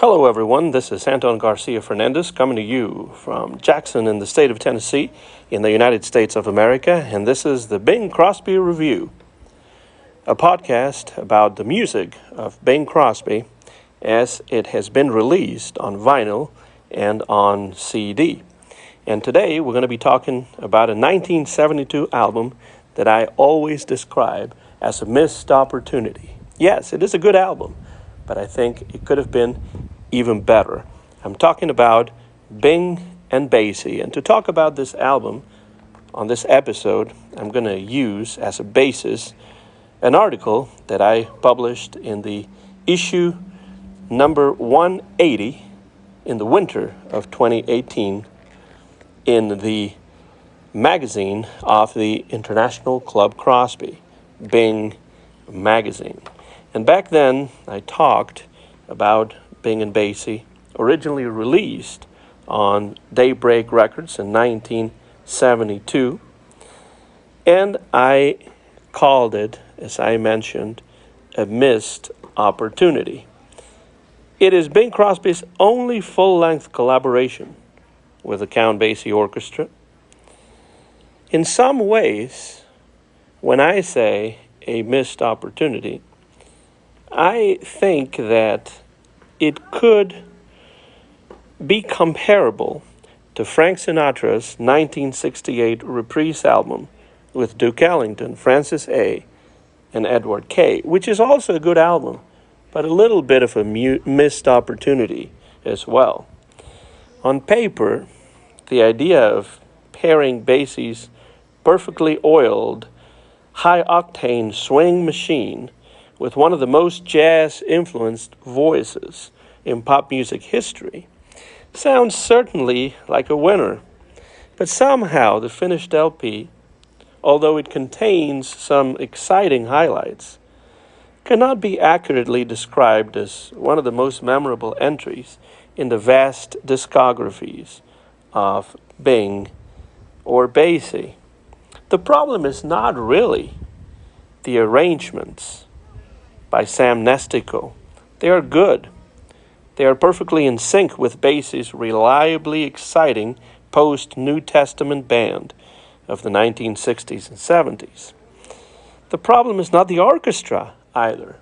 Hello, everyone. This is Anton Garcia Fernandez coming to you from Jackson in the state of Tennessee in the United States of America, and this is the Bing Crosby Review, a podcast about the music of Bing Crosby as it has been released on vinyl and on CD. And today we're going to be talking about a 1972 album that I always describe as a missed opportunity. Yes, it is a good album, but I think it could have been even better. I'm talking about Bing and Basie. And to talk about this album on this episode, I'm going to use as a basis an article that I published in the issue number 180 in the winter of 2018 in the magazine of the International Club Crosby, Bing magazine. And back then, I talked about Bing and Basie, originally released on Daybreak Records in 1972. And I called it, as I mentioned, a missed opportunity. It is Bing Crosby's only full-length collaboration with the Count Basie Orchestra. In some ways, when I say a missed opportunity, I think that it could be comparable to Frank Sinatra's 1968 Reprise album with Duke Ellington, Francis A., and Edward K., which is also a good album, but a little bit of a missed opportunity as well. On paper, the idea of pairing Basie's perfectly oiled, high-octane swing machine with one of the most jazz-influenced voices in pop music history sounds certainly like a winner. But somehow the finished LP, although it contains some exciting highlights, cannot be accurately described as one of the most memorable entries in the vast discographies of Bing or Basie. The problem is not really the arrangements by Sam Nestico. They are good. They are perfectly in sync with Basie's reliably exciting post-New Testament band of the 1960s and 70s. The problem is not the orchestra either.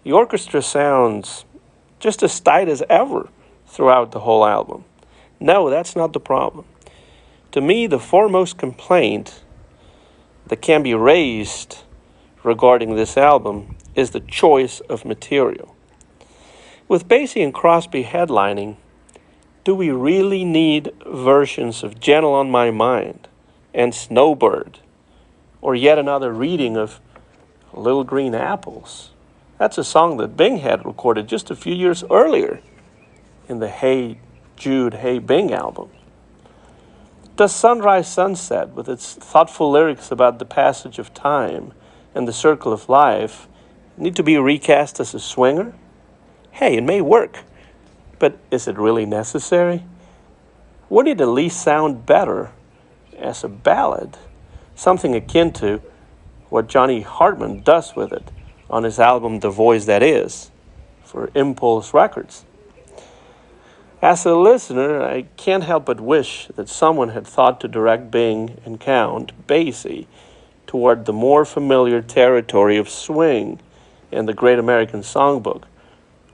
The orchestra sounds just as tight as ever throughout the whole album. No, that's not the problem. To me, the foremost complaint that can be raised regarding this album is the choice of material. With Basie and Crosby headlining, do we really need versions of Gentle on My Mind and Snowbird, or yet another reading of Little Green Apples? That's a song that Bing had recorded just a few years earlier in the Hey Jude, Hey Bing album. Does Sunrise Sunset, with its thoughtful lyrics about the passage of time and the circle of life, need to be recast as a swinger? Hey, it may work, but is it really necessary? Wouldn't it at least sound better as a ballad, something akin to what Johnny Hartman does with it on his album The Voice That Is for Impulse Records? As a listener, I can't help but wish that someone had thought to direct Bing and Count Basie toward the more familiar territory of swing in the Great American Songbook,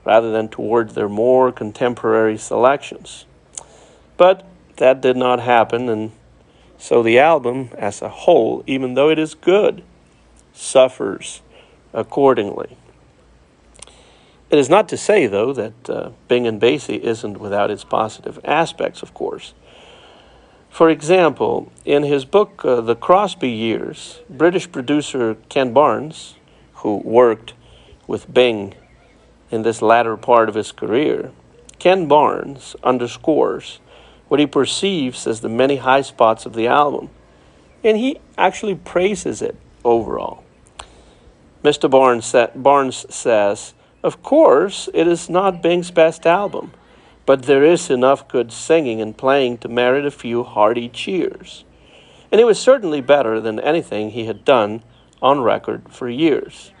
rather than towards their more contemporary selections. But that did not happen, and so the album as a whole, even though it is good, suffers accordingly. It is not to say, though, that Bing and Basie isn't without its positive aspects, of course. For example, in his book, The Crosby Years, British producer Ken Barnes, who worked with Bing in this latter part of his career, Ken Barnes underscores what he perceives as the many high spots of the album, and he actually praises it overall. Mr. Barnes says, "Of course, it is not Bing's best album, but there is enough good singing and playing to merit a few hearty cheers. And it was certainly better than anything he had done on record for years."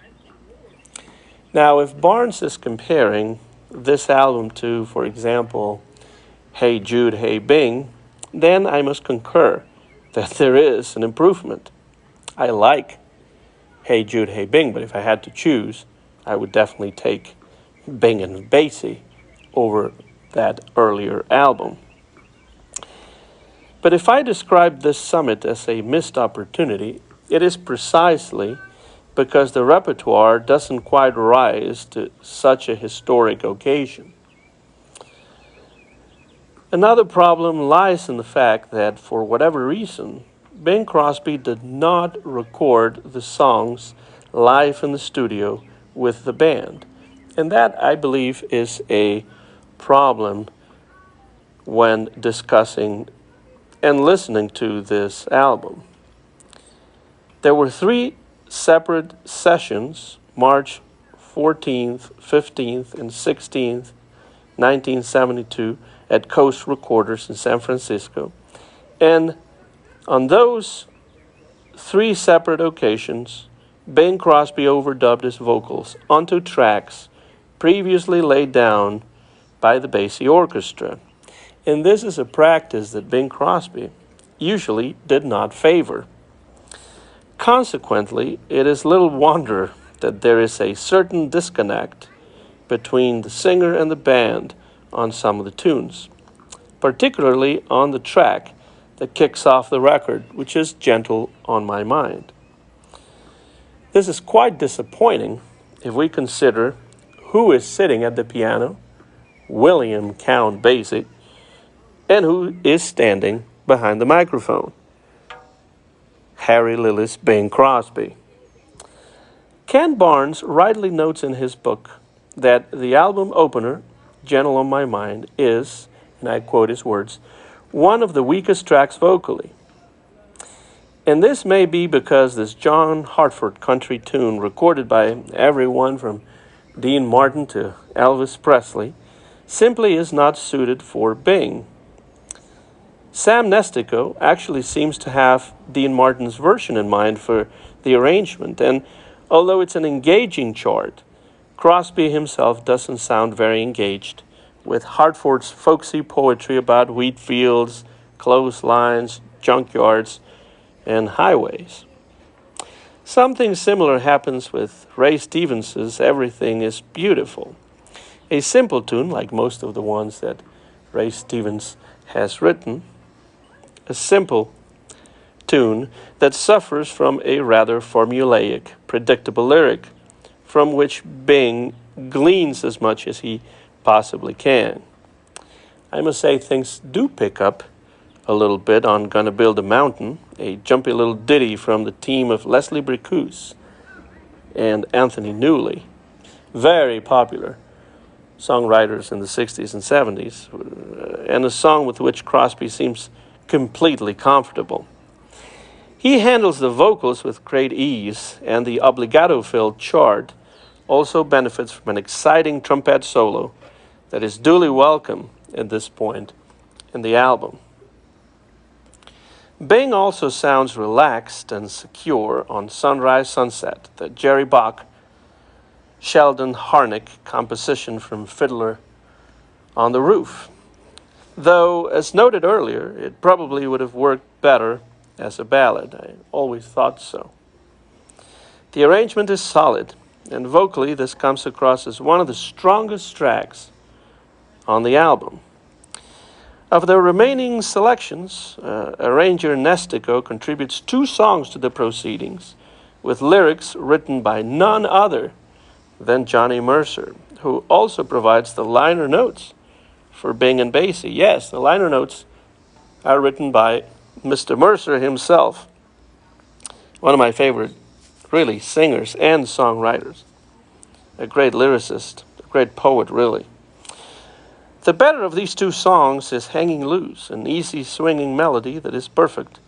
Now, if Barnes is comparing this album to, for example, Hey Jude, Hey Bing, then I must concur that there is an improvement. I like Hey Jude, Hey Bing, but if I had to choose, I would definitely take Bing and Basie over that earlier album. But if I describe this summit as a missed opportunity, it is precisely because the repertoire doesn't quite rise to such a historic occasion. Another problem lies in the fact that, for whatever reason, Bing Crosby did not record the songs live in the studio with the band. And that, I believe, is a problem when discussing and listening to this album. There were 3 separate sessions, March 14th, 15th, and 16th, 1972, at Coast Recorders in San Francisco. And on those 3 separate occasions, Bing Crosby overdubbed his vocals onto tracks previously laid down by the Basie Orchestra. And this is a practice that Bing Crosby usually did not favor. Consequently, it is little wonder that there is a certain disconnect between the singer and the band on some of the tunes, particularly on the track that kicks off the record, which is Gentle on My Mind. This is quite disappointing if we consider who is sitting at the piano, William Count Basie, and who is standing behind the microphone, Harry Lillis Bing Crosby. Ken Barnes rightly notes in his book that the album opener, Gentle on My Mind, is, and I quote his words, one of the weakest tracks vocally. And this may be because this John Hartford country tune, recorded by everyone from Dean Martin to Elvis Presley, simply is not suited for Bing. Sam Nestico actually seems to have Dean Martin's version in mind for the arrangement, and although it's an engaging chart, Crosby himself doesn't sound very engaged with Hartford's folksy poetry about wheat fields, clotheslines, junkyards, and highways. Something similar happens with Ray Stevens's Everything is Beautiful, a simple tune like most of the ones that Ray Stevens has written, a simple tune that suffers from a rather formulaic, predictable lyric from which Bing gleans as much as he possibly can. I must say things do pick up a little bit on Gonna Build a Mountain, a jumpy little ditty from the team of Leslie Bricusse and Anthony Newley, very popular songwriters in the 60s and 70s, and a song with which Crosby seems completely comfortable. He handles the vocals with great ease, and the obligato-filled chart also benefits from an exciting trumpet solo that is duly welcome at this point in the album. Bing also sounds relaxed and secure on Sunrise Sunset, the Jerry Bach, Sheldon Harnick composition from Fiddler on the Roof. Though, as noted earlier, it probably would have worked better as a ballad. I always thought so. The arrangement is solid, and vocally this comes across as one of the strongest tracks on the album. Of the remaining selections, arranger Nestico contributes 2 songs to the proceedings, with lyrics written by none other than Johnny Mercer, who also provides the liner notes for Bing and Basie. Yes, the liner notes are written by Mr. Mercer himself, one of my favorite, really, singers and songwriters, a great lyricist, a great poet, really. The better of these 2 songs is Hanging Loose, an easy swinging melody that is perfect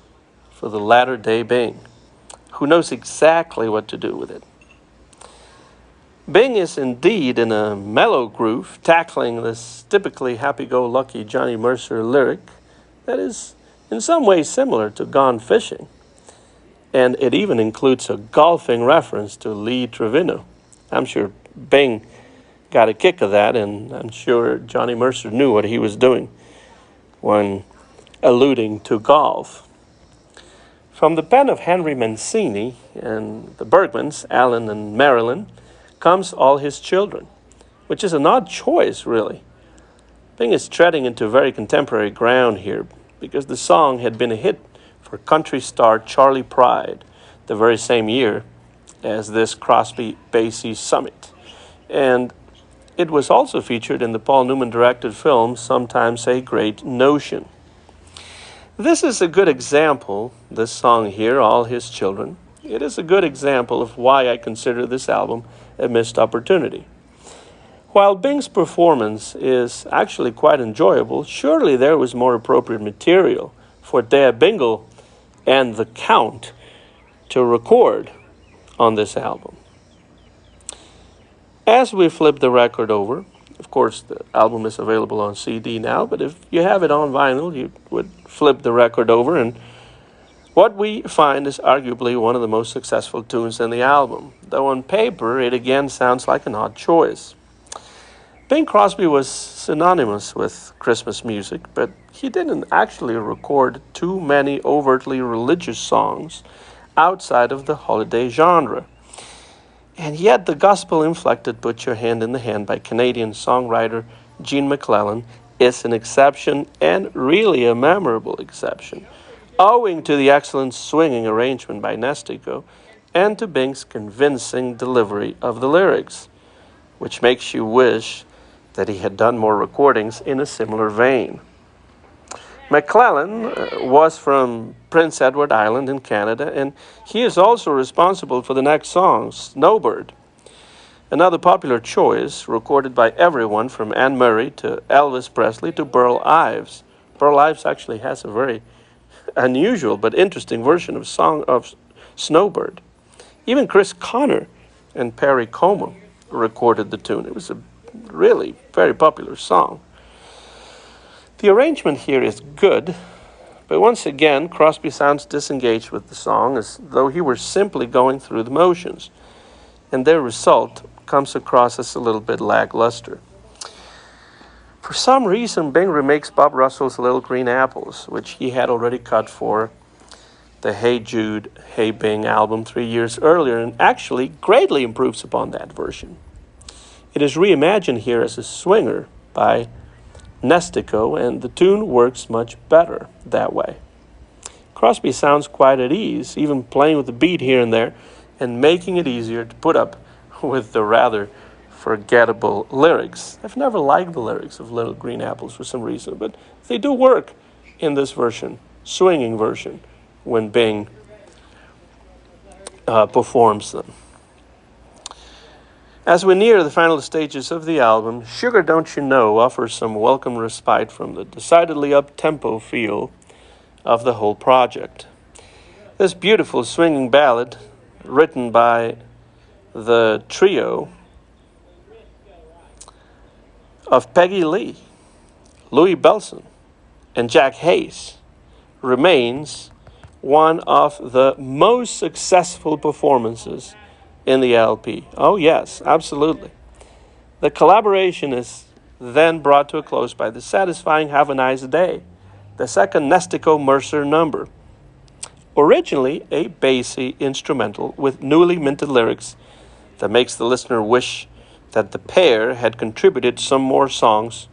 for the latter-day Bing, who knows exactly what to do with it. Bing is indeed in a mellow groove, tackling this typically happy-go-lucky Johnny Mercer lyric that is in some ways similar to Gone Fishing, and it even includes a golfing reference to Lee Trevino. I'm sure Bing got a kick of that, and I'm sure Johnny Mercer knew what he was doing when alluding to golf. From the pen of Henry Mancini and the Bergmans, Alan and Marilyn, comes All His Children, which is an odd choice, really. Bing is treading into very contemporary ground here because the song had been a hit for country star Charlie Pride the very same year as this Crosby Basie Summit. And it was also featured in the Paul Newman-directed film Sometimes a Great Notion. This is a good example, this song here, All His Children. It is a good example of why I consider this album a missed opportunity. While Bing's performance is actually quite enjoyable, surely there was more appropriate material for Dea Bingle and the Count to record on this album. As we flip the record over, of course the album is available on CD now, but if you have it on vinyl, you would flip the record over, and what we find is arguably one of the most successful tunes in the album, though on paper it again sounds like an odd choice. Bing Crosby was synonymous with Christmas music, but he didn't actually record too many overtly religious songs outside of the holiday genre. And yet the gospel-inflected Put Your Hand in the Hand by Canadian songwriter Gene McClellan is an exception, and really a memorable exception, owing to the excellent swinging arrangement by Nestico and to Bing's convincing delivery of the lyrics, which makes you wish that he had done more recordings in a similar vein. McClellan was from Prince Edward Island in Canada, and he is also responsible for the next song, Snowbird, another popular choice recorded by everyone from Anne Murray to Elvis Presley to Burl Ives. Burl Ives actually has a very unusual but interesting version of song of Snowbird. Even Chris Connor and Perry Como recorded the tune. It was a really very popular song. The arrangement here is good, but once again, Crosby sounds disengaged with the song, as though he were simply going through the motions, and their result comes across as a little bit lackluster. For some reason, Bing remakes Bob Russell's Little Green Apples, which he had already cut for the Hey Jude, Hey Bing album 3 years earlier, and actually greatly improves upon that version. It is reimagined here as a swinger by Nestico, and the tune works much better that way. Crosby sounds quite at ease, even playing with the beat here and there, and making it easier to put up with the rather forgettable lyrics. I've never liked the lyrics of Little Green Apples for some reason, but they do work in this version, swinging version, when Bing performs them. As we near the final stages of the album, Sugar Don't You Know offers some welcome respite from the decidedly up-tempo feel of the whole project. This beautiful swinging ballad, written by the trio of Peggy Lee, Louis Bellson, and Jack Hayes, remains one of the most successful performances in the LP. Oh yes, absolutely. The collaboration is then brought to a close by the satisfying Have a Nice Day, the second Nestico Mercer number. Originally a Basie instrumental with newly minted lyrics that makes the listener wish that the pair had contributed some more songs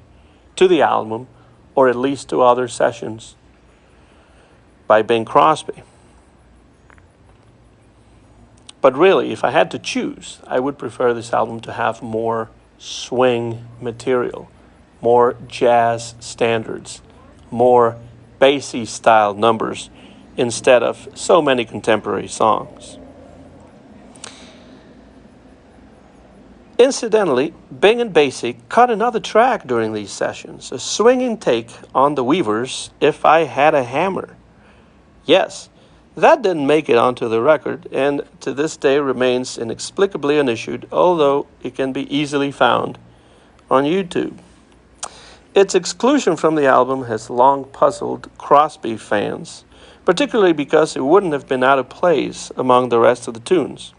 to the album, or at least to other sessions by Bing Crosby. But really, if I had to choose, I would prefer this album to have more swing material, more jazz standards, more Basie-style numbers, instead of so many contemporary songs. Incidentally, Bing and Basie cut another track during these sessions, a swinging take on the Weavers' If I Had a Hammer. Yes, that didn't make it onto the record, and to this day remains inexplicably unissued, although it can be easily found on YouTube. Its exclusion from the album has long puzzled Crosby fans, particularly because it wouldn't have been out of place among the rest of the tunes.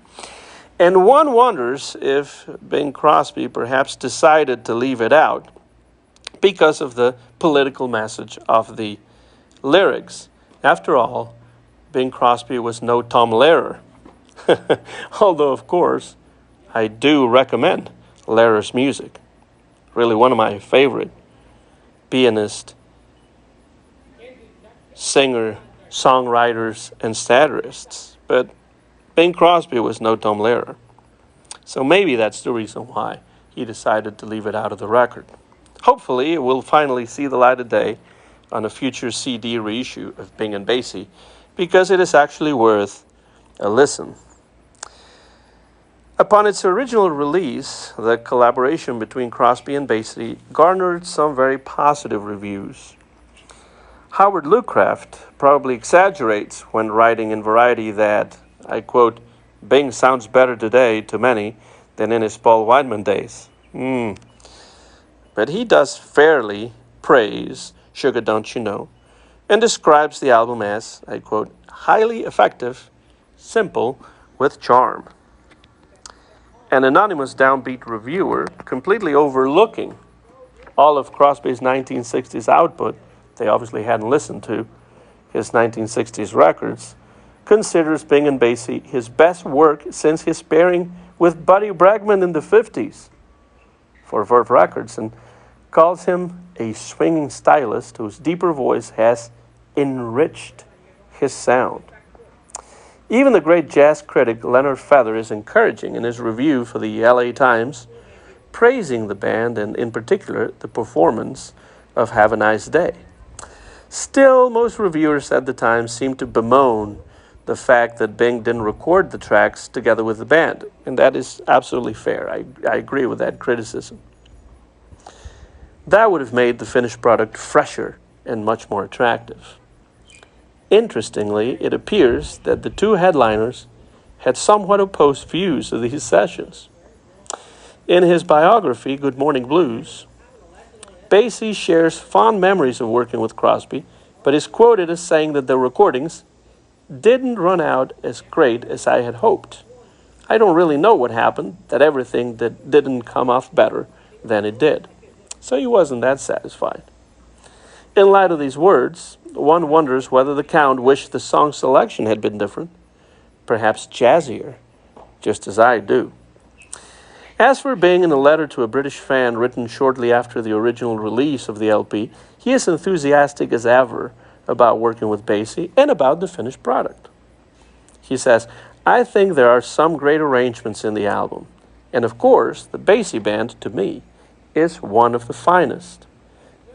And one wonders if Bing Crosby perhaps decided to leave it out because of the political message of the lyrics. After all, Bing Crosby was no Tom Lehrer. Although, of course, I do recommend Lehrer's music. Really one of my favorite pianist, singer, songwriters, and satirists. But Bing Crosby was no Tom Lehrer. So maybe that's the reason why he decided to leave it out of the record. Hopefully, it will finally see the light of day on a future CD reissue of Bing and Basie, because it is actually worth a listen. Upon its original release, the collaboration between Crosby and Basie garnered some very positive reviews. Howard Lucraft probably exaggerates when writing in Variety that, I quote, Bing sounds better today to many than in his Paul Whiteman days. But he does fairly praise Sugar Don't You Know and describes the album as, I quote, highly effective, simple, with charm. An anonymous downbeat reviewer, completely overlooking all of Crosby's 1960s output, they obviously hadn't listened to his 1960s records, considers Bing and Basie his best work since his pairing with Buddy Bregman in the 50s for Verve Records, and calls him a swinging stylist whose deeper voice has enriched his sound. Even the great jazz critic Leonard Feather is encouraging in his review for the LA Times, praising the band and in particular the performance of Have a Nice Day. Still, most reviewers at the time seem to bemoan the fact that Bing didn't record the tracks together with the band, and that is absolutely fair. I agree with that criticism. That would have made the finished product fresher and much more attractive. Interestingly, it appears that the two headliners had somewhat opposed views of these sessions. In his biography, Good Morning Blues, Basie shares fond memories of working with Crosby, but is quoted as saying that the recordings didn't run out as great as I had hoped. I don't really know what happened, that everything that didn't come off better than it did. So he wasn't that satisfied. In light of these words, one wonders whether the Count wished the song selection had been different, perhaps jazzier, just as I do. As for Bing, in a letter to a British fan written shortly after the original release of the LP, he is enthusiastic as ever about working with Basie and about the finished product. He says, I think there are some great arrangements in the album, and of course, the Basie band, to me, is one of the finest.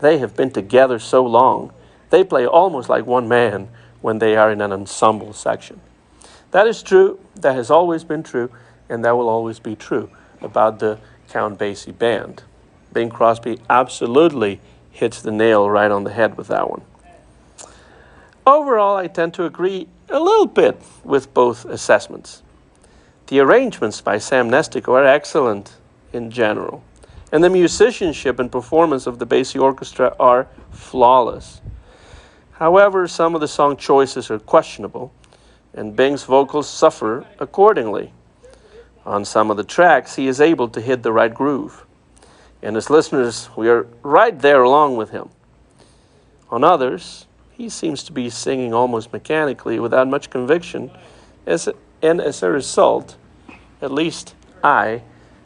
They have been together so long, they play almost like one man when they are in an ensemble section. That is true, that has always been true, and that will always be true about the Count Basie band. Bing Crosby absolutely hits the nail right on the head with that one. Overall, I tend to agree a little bit with both assessments. The arrangements by Sam Nestico are excellent in general, and the musicianship and performance of the Basie Orchestra are flawless. However, some of the song choices are questionable, and Bing's vocals suffer accordingly. On some of the tracks, he is able to hit the right groove, and as listeners, we are right there along with him. On others, he seems to be singing almost mechanically without much conviction, and as a result, at least I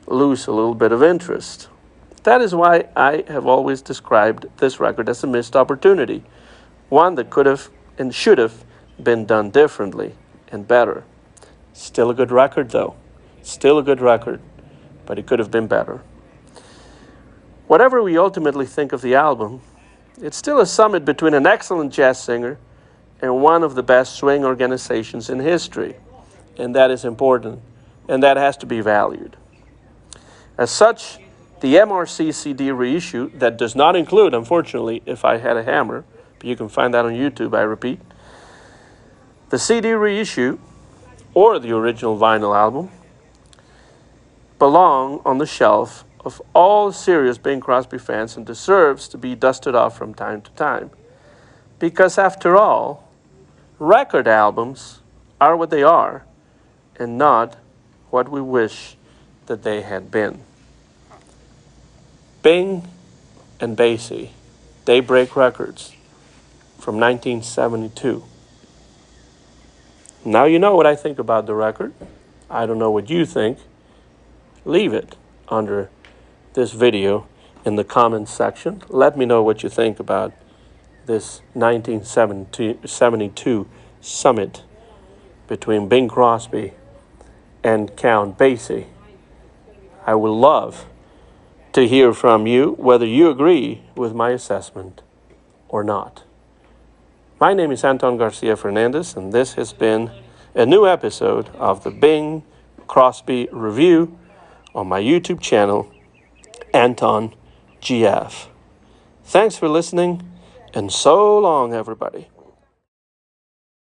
lose a little bit of interest. That is why I have always described this record as a missed opportunity, one that could have and should have been done differently and better. Still a good record, though. Still a good record, but it could have been better. Whatever we ultimately think of the album, it's still a summit between an excellent jazz singer and one of the best swing organizations in history, and that is important, and that has to be valued. As such, the MRC CD reissue, that does not include, unfortunately, If I Had a Hammer, but you can find that on YouTube, I repeat. The CD reissue, or the original vinyl album, belong on the shelf of all serious Bing Crosby fans and deserves to be dusted off from time to time. Because after all, record albums are what they are and not what we wish that they had been. Bing and Basie, Daybreak Records, from 1972. Now you know what I think about the record. I don't know what you think. Leave it under this video in the comments section. Let me know what you think about this 1972 summit between Bing Crosby and Count Basie. I would love to hear from you whether you agree with my assessment or not. My name is Anton Garcia Fernandez, and this has been a new episode of the Bing Crosby Review on my YouTube channel, Anton GF. Thanks for listening, and so long, everybody.